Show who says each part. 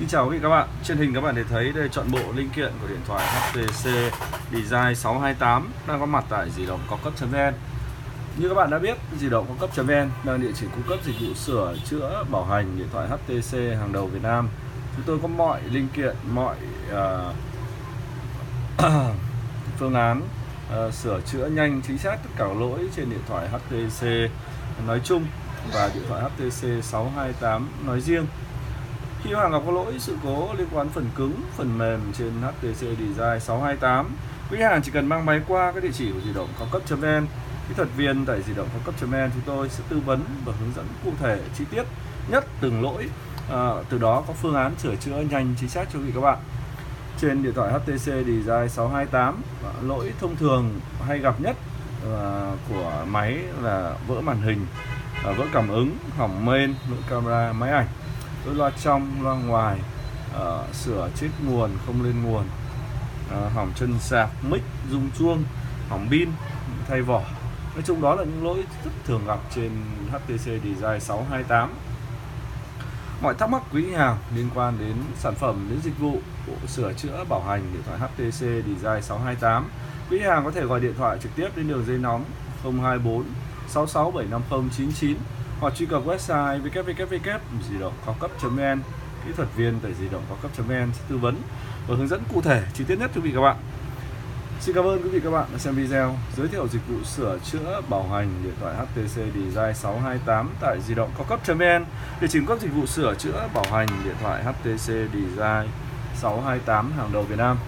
Speaker 1: Xin chào quý vị các bạn. Trên hình các bạn để thấy đây chọn bộ linh kiện của điện thoại HTC Design 628 đang có mặt tại di động cao cấp.vn. Như các bạn đã biết, di động cao cấp.vn đang địa chỉ cung cấp dịch vụ sửa chữa bảo hành điện thoại HTC hàng đầu Việt Nam. Chúng tôi có mọi linh kiện, mọi phương án sửa chữa nhanh chính xác tất cả lỗi trên điện thoại HTC nói chung và điện thoại HTC 628 nói riêng. Khi hàng gặp có lỗi sự cố liên quan phần cứng, phần mềm trên HTC Design 628, quý khách hàng chỉ cần mang máy qua cái địa chỉ của di động cao cấp.vn. Kỹ thuật viên tại di động cao cấp.vn chúng tôi sẽ tư vấn và hướng dẫn cụ thể chi tiết nhất từng lỗi, từ đó có phương án sửa chữa nhanh chính xác cho quý vị các bạn. Trên điện thoại HTC Design 628, lỗi thông thường hay gặp nhất của máy là vỡ màn hình, vỡ cảm ứng, hỏng main, lỗi camera, máy ảnh, lỗi loa trong, loa ngoài, sửa chết nguồn không lên nguồn, hỏng chân sạc, mic, rung chuông, hỏng pin, thay vỏ. Nói chung đó là những lỗi rất thường gặp trên HTC Design 628. Mọi thắc mắc quý khách hàng liên quan đến sản phẩm, đến dịch vụ sửa chữa bảo hành điện thoại HTC Design 628, quý khách hàng có thể gọi điện thoại trực tiếp đến đường dây nóng 024 66750999 hoặc truy cập website www.di-động-cao-cấp.vn. Kỹ thuật viên tại di động cao cấp.vn sẽ tư vấn và hướng dẫn cụ thể chi tiết nhất cho quý vị các bạn. Xin cảm ơn quý vị các bạn đã xem video giới thiệu dịch vụ sửa chữa bảo hành điện thoại HTC Design 628 tại di động cao cấp.vn. Địa chỉ cung cấp dịch vụ sửa chữa bảo hành điện thoại HTC Design 628 hàng đầu Việt Nam.